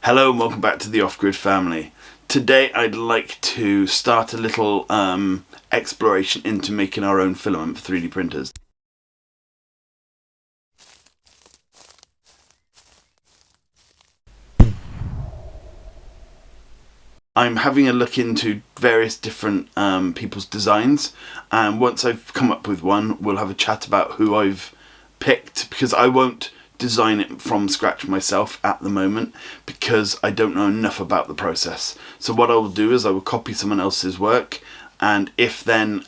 Hello and welcome back to the Off-Grid family. Today I'd like to start a little exploration into making our own filament for 3D printers. I'm having a look into various different people's designs, and once I've come up with one, we'll have a chat about who I've picked, because I won't design it from scratch myself at the moment because I don't know enough about the process. So what I will do is I will copy someone else's work, and if then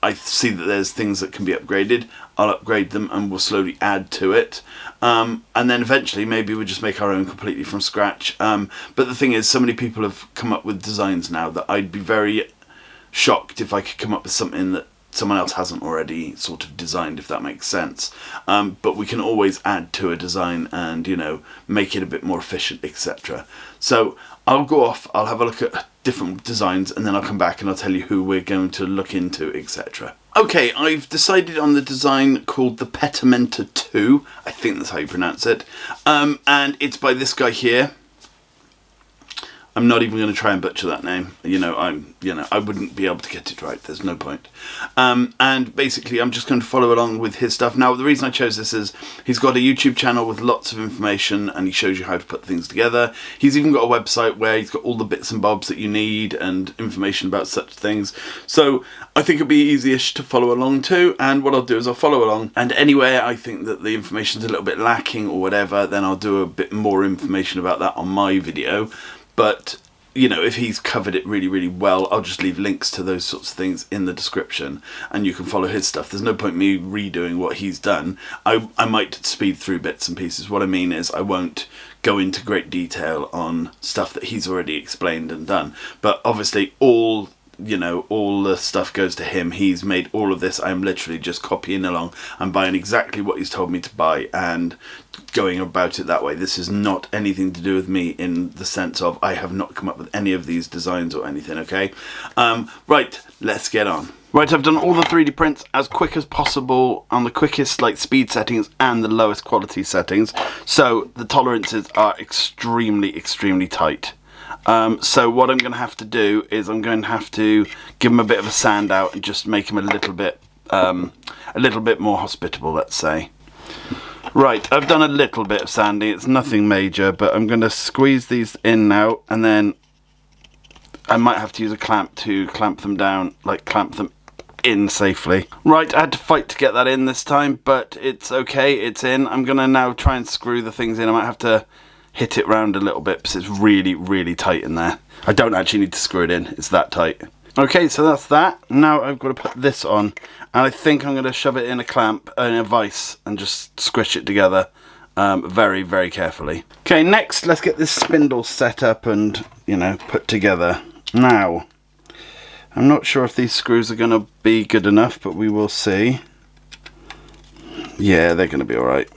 I see that there's things that can be upgraded, I'll upgrade them and we'll slowly add to it. And then eventually maybe we'll just make our own completely from scratch. But the thing is, so many people have come up with designs now that I'd be very shocked if I could come up with something that someone else hasn't already sort of designed, if that makes sense. But we can always add to a design and, you know, make it a bit more efficient, etc. So I'll go off, I'll have a look at different designs, and then I'll come back and I'll tell you who we're going to look into, etc. Okay, I've decided on the design called the Petamentor 2, I think that's how you pronounce it, and it's by this guy here. I'm not even going to try and butcher that name. I wouldn't be able to get it right. There's no point. And basically, I'm just going to follow along with his stuff. Now, the reason I chose this is he's got a YouTube channel with lots of information, and he shows you how to put things together. He's even got a website where he's got all the bits and bobs that you need and information about such things. So I think it'll be easy-ish to follow along too. And what I'll do is I'll follow along, and anywhere I think that the information's a little bit lacking or whatever, then I'll do a bit more information about that on my video. But, you know, if he's covered it really, really well, I'll just leave links to those sorts of things in the description, and you can follow his stuff. There's no point me redoing what he's done. I might speed through bits and pieces. What I mean is I won't go into great detail on stuff that he's already explained and done. But obviously all the stuff goes to him. He's made all of this. I'm literally just copying along. I'm buying exactly what he's told me to buy and going about it that way. This is not anything to do with me in the sense of I have not come up with any of these designs or anything, okay? Right, let's get on. Right, I've done all the 3D prints as quick as possible on the quickest speed settings and the lowest quality settings. So the tolerances are extremely, extremely tight. So what I'm going to have to do is I'm going to have to give them a bit of a sand out and just make them a little bit more hospitable, let's say. Right, I've done a little bit of sanding. It's nothing major, but I'm going to squeeze these in now, and then I might have to use a clamp to clamp them down, clamp them in safely. Right, I had to fight to get that in this time, but it's okay, it's in. I'm going to now try and screw the things in. I might have to hit it round a little bit because it's really, really tight in there. I don't actually need to screw it in, it's that tight. Okay, so that's that. Now I've got to put this on, and I think I'm going to shove it in a clamp, in a vise, and just squish it together very, very carefully. Okay, next let's get this spindle set up and, put together. Now, I'm not sure if these screws are going to be good enough, but we will see. Yeah, they're going to be alright.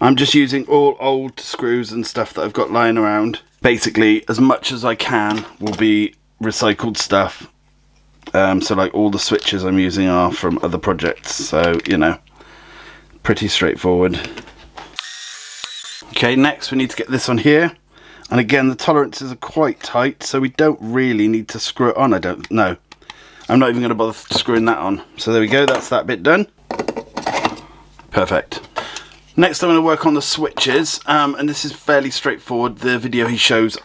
I'm just using all old screws and stuff that I've got lying around. Basically, as much as I can will be recycled stuff. So all the switches I'm using are from other projects. So, pretty straightforward. Okay, next we need to get this on here. And again, the tolerances are quite tight, so we don't really need to screw it on, I don't know. I'm not even going to bother screwing that on. So there we go, that's that bit done. Perfect. Next I'm going to work on the switches, and this is fairly straightforward. The video he shows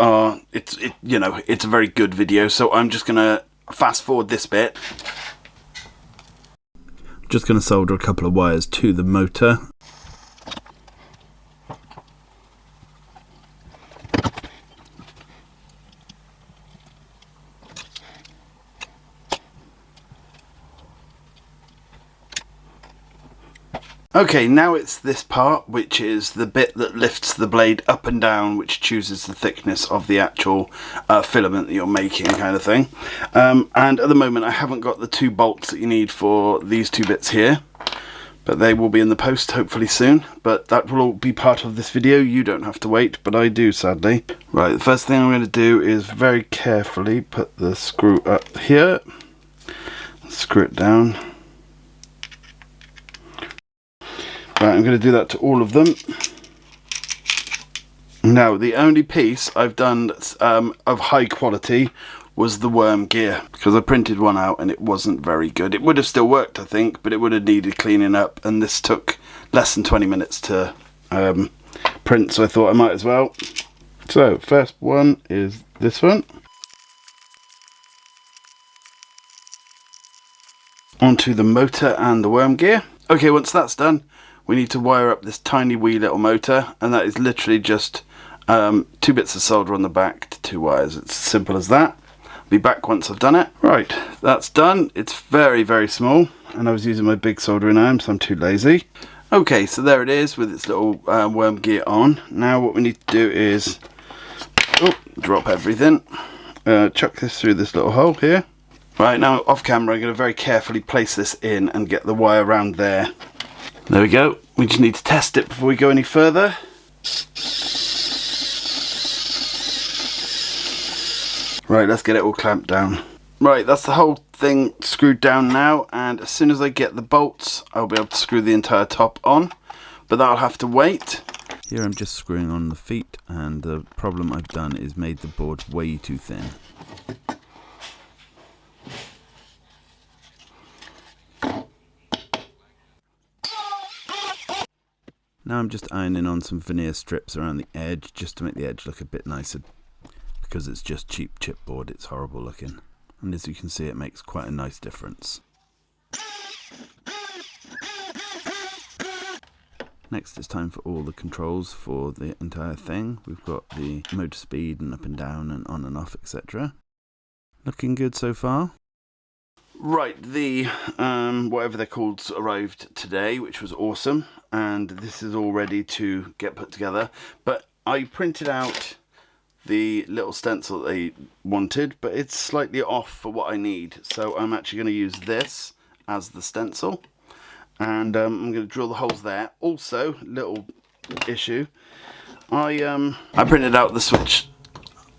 it's a very good video, so I'm just going to fast forward this bit. I'm just going to solder a couple of wires to the motor. Okay, now it's this part, which is the bit that lifts the blade up and down, which chooses the thickness of the actual filament that you're making, kind of thing. And at the moment I haven't got the 2 bolts that you need for these 2 bits here, but they will be in the post hopefully soon. But that will all be part of this video. You don't have to wait, but I do, sadly. Right, the first thing I'm going to do is very carefully put the screw up here, screw it down. Right, I'm going to do that to all of them. Now, the only piece I've done of high quality was the worm gear, because I printed one out and it wasn't very good. It would have still worked, I think, but it would have needed cleaning up, and this took less than 20 minutes to print, so I thought I might as well. So, first one is this one. Onto the motor and the worm gear. Okay, once that's done, we need to wire up this tiny wee little motor, and that is literally just 2 bits of solder on the back to 2 wires. It's as simple as that. I'll be back once I've done it. Right, that's done. It's very, very small, and I was using my big soldering iron, so I'm too lazy. Okay, so there it is with its little worm gear on. Now what we need to do is drop everything. Chuck this through this little hole here. Right, now off camera I'm going to very carefully place this in and get the wire around there. There we go. We just need to test it before we go any further. Right, let's get it all clamped down. Right, that's the whole thing screwed down now, and as soon as I get the bolts I'll be able to screw the entire top on, but that'll have to wait. Here I'm just screwing on the feet, and the problem I've done is made the board way too thin. Now I'm just ironing on some veneer strips around the edge just to make the edge look a bit nicer, because it's just cheap chipboard, it's horrible looking, and as you can see it makes quite a nice difference. Next it's time for all the controls for the entire thing. We've got the motor speed and up and down and on and off, etc. Looking good so far. Right, the whatever they're called arrived today, which was awesome, and this is all ready to get put together. But I printed out the little stencil that they wanted, but it's slightly off for what I need, so I'm actually going to use this as the stencil, and I'm going to drill the holes there. Also, little issue, I printed out the switch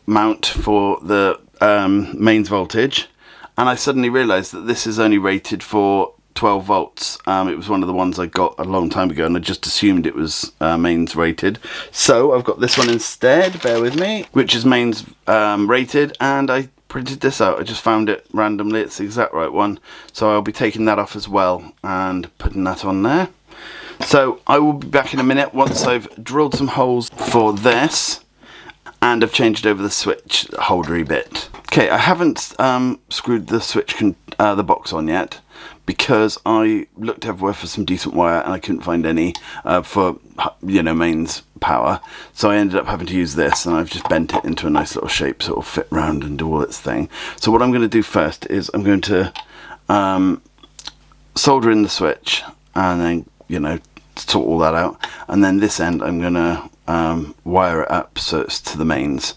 mount for the mains voltage, and I suddenly realised that this is only rated for 12 volts. It was one of the ones I got a long time ago, and I just assumed it was mains rated. So I've got this one instead, bear with me, which is mains rated, and I printed this out. I just found it randomly, it's the exact right one. So I'll be taking that off as well and putting that on there. So I will be back in a minute once I've drilled some holes for this, and I've changed over the switch holdery bit. Okay, I haven't screwed the switch the box on yet, because I looked everywhere for some decent wire and I couldn't find any for, you know, mains power. So I ended up having to use this, and I've just bent it into a nice little shape so it'll fit round and do all its thing. So what I'm going to do first is I'm going to solder in the switch, and then, you know, sort all that out. And then this end I'm going to wire it up so it's to the mains.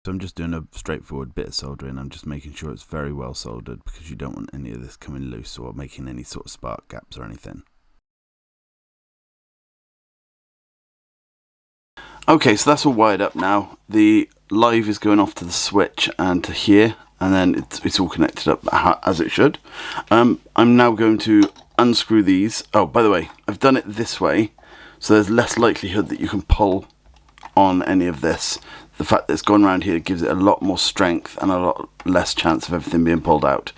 So I'm just doing a straightforward bit of soldering. I'm just making sure it's very well soldered, because you don't want any of this coming loose or making any sort of spark gaps or anything. Okay, so that's all wired up now. The live is going off to the switch and to here, and then it's all connected up as it should. I'm now going to unscrew these. Oh, by the way, I've done it this way, so there's less likelihood that you can pull on any of this. The fact that it's gone around here gives it a lot more strength and a lot less chance of everything being pulled out.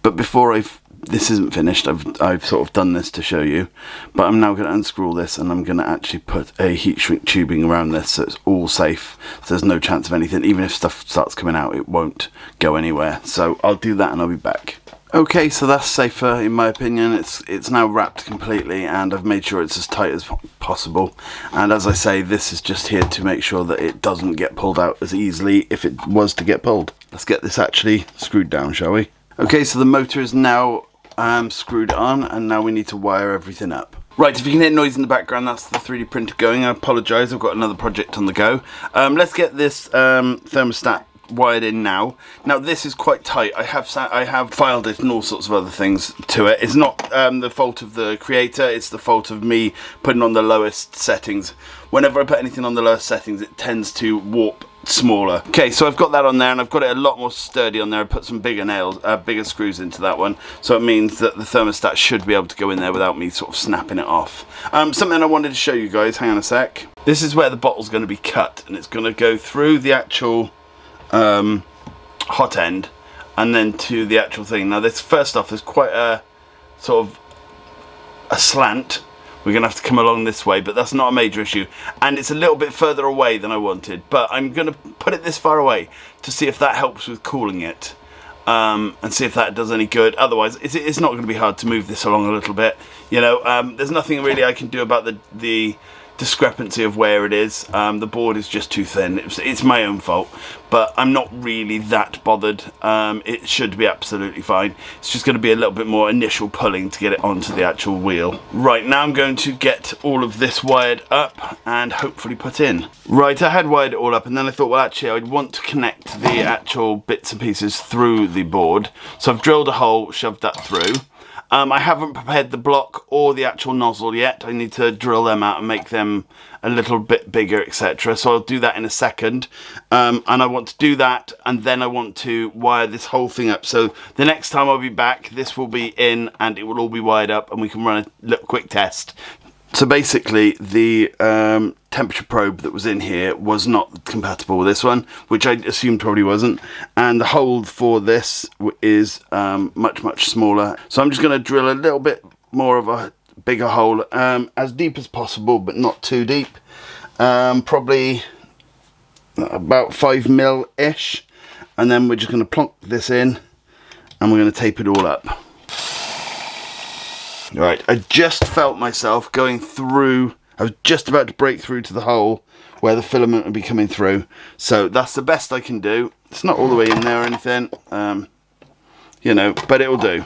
But before this isn't finished, I've sort of done this to show you, but I'm now going to unscrew all this, and I'm going to actually put a heat shrink tubing around this so it's all safe, so there's no chance of anything. Even if stuff starts coming out, it won't go anywhere. So I'll do that and I'll be back. Okay, so that's safer in my opinion. It's now wrapped completely, and I've made sure it's as tight as possible. And as I say, this is just here to make sure that it doesn't get pulled out as easily if it was to get pulled. Let's get this actually screwed down, shall we? Okay, so the motor is now screwed on, and now we need to wire everything up. Right, if you can hear noise in the background, that's the 3D printer going. I apologise, I've got another project on the go. Let's get this thermostat wired in now. Now this is quite tight. I have filed it and all sorts of other things to it. It's not the fault of the creator, it's the fault of me putting on the lowest settings. Whenever I put anything on the lowest settings, it tends to warp smaller. Okay, so I've got that on there, and I've got it a lot more sturdy on there. I put some bigger nails, bigger screws into that one, so it means that the thermostat should be able to go in there without me sort of snapping it off. Something I wanted to show you guys, hang on a sec. This is where the bottle's going to be cut, and it's going to go through the actual hot end and then to the actual thing. Now this, first off, is quite a sort of a slant. We're going to have to come along this way, but that's not a major issue. And it's a little bit further away than I wanted, but I'm going to put it this far away to see if that helps with cooling it, and see if that does any good. Otherwise, it's not going to be hard to move this along a little bit. You know, there's nothing really I can do about the discrepancy of where it is. The board is just too thin. It's my own fault, but I'm not really that bothered. It should be absolutely fine. It's just going to be a little bit more initial pulling to get it onto the actual wheel. Right, now I'm going to get all of this wired up and hopefully put in. Right, I had wired it all up, and then I thought, well, actually I'd want to connect the actual bits and pieces through the board, so I've drilled a hole, shoved that through. I haven't prepared the block or the actual nozzle yet. I need to drill them out and make them a little bit bigger, etc. So I'll do that in a second. And I want to do that, and then I want to wire this whole thing up. So the next time I'll be back, this will be in and it will all be wired up, and we can run a little quick test. So basically, the temperature probe that was in here was not compatible with this one, which I assumed probably wasn't. And the hole for this is much smaller. So I'm just going to drill a little bit more of a bigger hole, as deep as possible, but not too deep. Probably about 5 mil-ish. And then we're just going to plonk this in, and we're going to tape it all up. Right, I just felt myself going through. I was just about to break through to the hole where the filament would be coming through. So that's the best I can do. It's not all the way in there or anything, you know, but it'll do.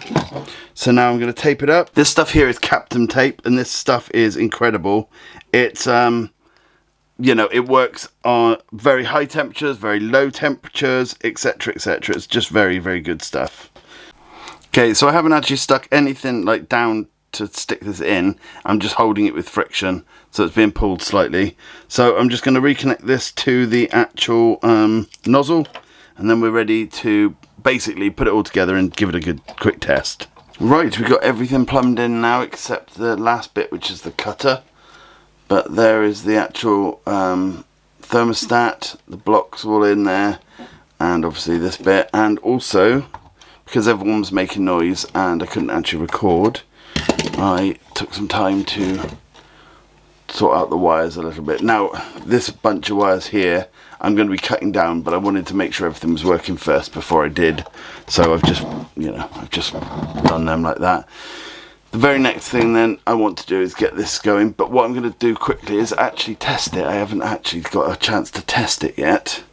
So now I'm going to tape it up. This stuff here is Captain tape, and this stuff is incredible. It's, you know, it works on very high temperatures, very low temperatures, etc, etc. It's just very good stuff. Okay, so I haven't actually stuck anything like down to stick this in. I'm just holding it with friction, so it's being pulled slightly. So I'm just going to reconnect this to the actual nozzle, and then we're ready to basically put it all together and give it a good quick test. Right, we've got everything plumbed in now except the last bit, which is the cutter. But there is the actual thermostat, the blocks all in there, and obviously this bit, and also, because everyone was making noise and I couldn't actually record, I took some time to sort out the wires a little bit. Now, this bunch of wires here, I'm going to be cutting down, but I wanted to make sure everything was working first before I did. So I've just, you know, I've just done them like that. The very next thing then I want to do is get this going, but what I'm going to do quickly is actually test it. I haven't actually got a chance to test it yet.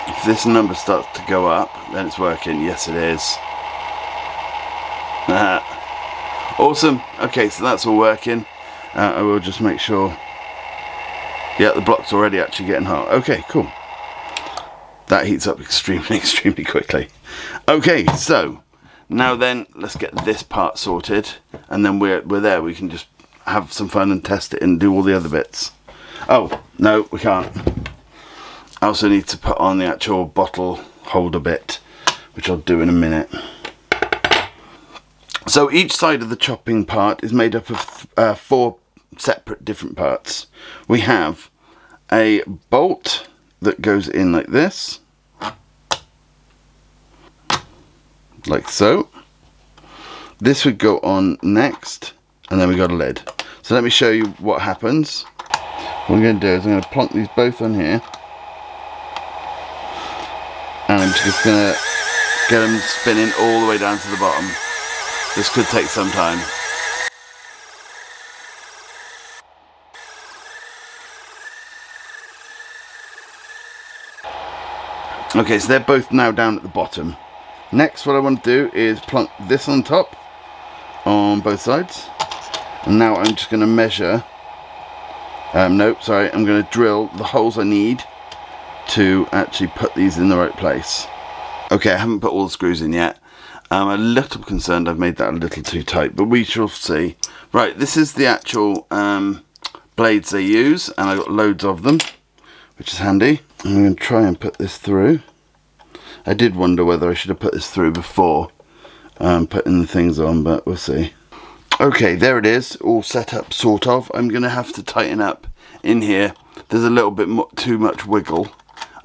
If this number starts to go up, then it's working. Yes, it is. Awesome. Okay, so that's all working. I will just make sure. Yeah, the block's already actually getting hot. Okay, cool. That heats up extremely quickly. Okay, so now then let's get this part sorted, and then we're there. We can just have some fun and test it and do all the other bits. Oh, no, we can't. I also need to put on the actual bottle holder bit, which I'll do in a minute. So each side of the chopping part is made up of 4 separate different parts. We have a bolt that goes in like this, like so. This would go on next, and then we got a lid. So let me show you what happens. What I'm going to do is I'm going to plonk these both on here, and I'm just going to get them spinning all the way down to the bottom. This could take some time. Okay, so they're both now down at the bottom. Next, what I want to do is plonk this on top on both sides. And now I'm just going to measure. I'm going to drill the holes I need to actually put these in the right place. Okay, I haven't put all the screws in yet. I'm a little concerned I've made that a little too tight, but we shall see. Right, this is the actual blades they use, and I've got loads of them, which is handy. I'm going to try and put this through. I did wonder whether I should have put this through before putting the things on, but we'll see. Okay, there it is, all set up sort of. I'm going to have to tighten up in here. There's a little bit too much wiggle,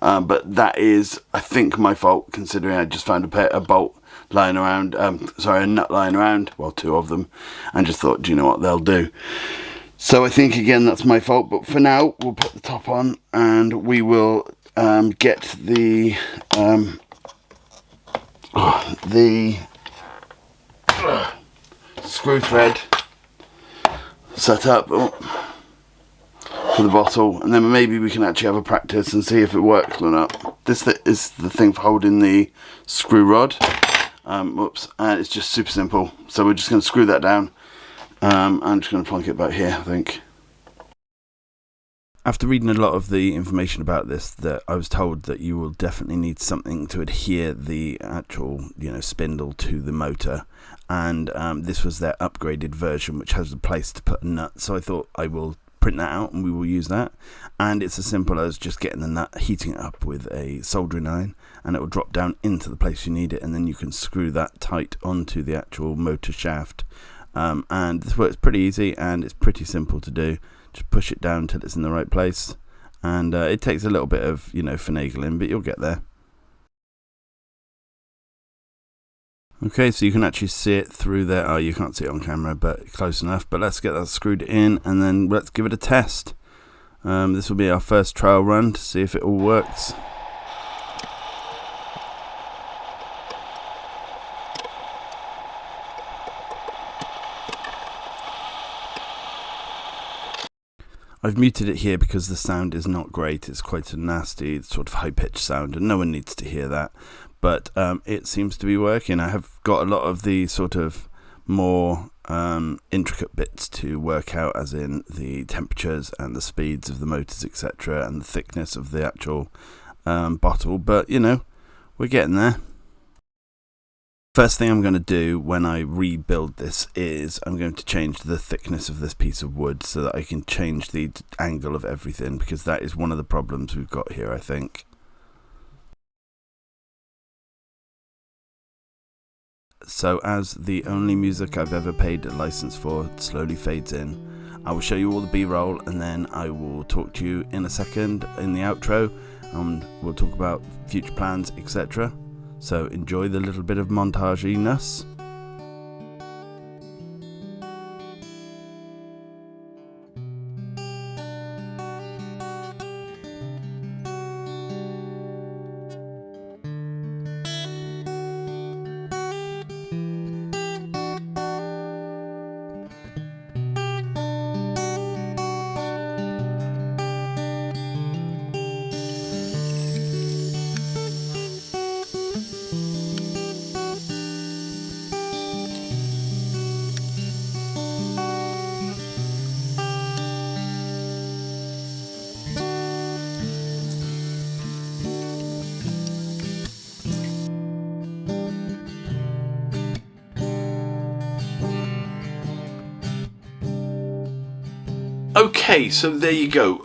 but that is, I think, my fault, considering I just found a bolt lying around, a nut lying around, well, 2 of them, and just thought, do you know what, they'll do. So I think, again, that's my fault, but for now, we'll put the top on, and we will get the screw thread set up for the bottle, and then maybe we can actually have a practice and see if it works or not. This is the thing for holding the screw rod. Whoops, and it's just super simple. So we're just going to screw that down. I'm just going to plonk it back here, I think. After reading a lot of the information about this, that I was told that you will definitely need something to adhere the actual, spindle to the motor, and this was their upgraded version, which has a place to put a nut. So I thought I will print that out and we will use that. And it's as simple as just getting the nut, heating it up with a soldering iron, and it will drop down into the place you need it, and then you can screw that tight onto the actual motor shaft. And this works pretty easy, and it's pretty simple to do. Just push it down until it's in the right place, and it takes a little bit of finagling, but you'll get there. Okay, so you can actually see it through there. Oh, you can't see it on camera, but close enough. But let's get that screwed in, and then let's give it a test. This will be our first trial run to see if it all works. I've muted it here because the sound is not great. It's quite a nasty, sort of high-pitched sound, and no one needs to hear that. But it seems to be working. I have got a lot of the sort of more intricate bits to work out, as in the temperatures and the speeds of the motors, etc., and the thickness of the actual bottle. But, we're getting there. First thing I'm going to do when I rebuild this is I'm going to change the thickness of this piece of wood so that I can change the angle of everything, because that is one of the problems we've got here, I think. So as the only music I've ever paid a license for slowly fades in, I will show you all the B-roll, and then I will talk to you in a second in the outro, and we'll talk about future plans, etc. So enjoy the little bit of montage-ness. Okay, so there you go.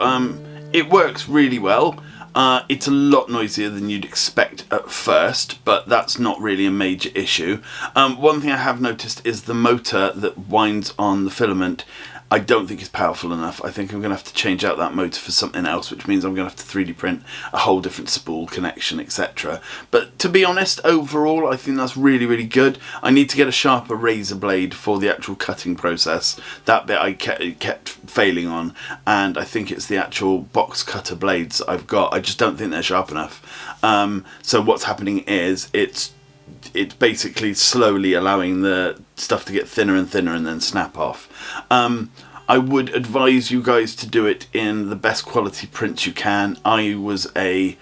It works really well. It's a lot noisier than you'd expect at first, but that's not really a major issue. One thing I have noticed is the motor that winds on the filament, I don't think is powerful enough. I think I'm going to have to change out that motor for something else, which means I'm going to have to 3D print a whole different spool connection, etc. But to be honest, overall, I think that's really, really good. I need to get a sharper razor blade for the actual cutting process. That bit I kept failing on, and I think it's the actual box cutter blades I've got. I just don't think they're sharp enough. So what's happening is it's basically slowly allowing the stuff to get thinner and thinner and then snap off. I would advise you guys to do it in the best quality prints you can. I was a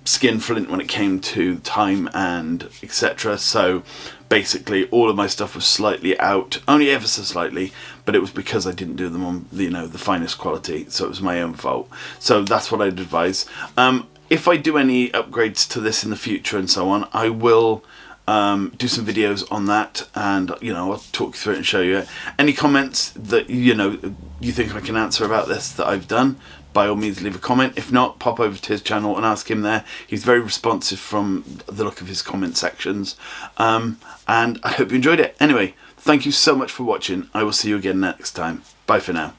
skinflint when it came to time and etc. So basically all of my stuff was slightly out, only ever so slightly, but it was because I didn't do them on the finest quality, so it was my own fault. So that's what I'd advise. If I do any upgrades to this in the future and so on, I will do some videos on that, and you know, I'll talk you through it and show you it. Any comments that you know you think I can answer about this that I've done, by all means leave a comment. If not, pop over to his channel and ask him there. He's very responsive from the look of his comment sections, and I hope you enjoyed it. Anyway, thank you so much for watching. I will see you again next time. Bye for now.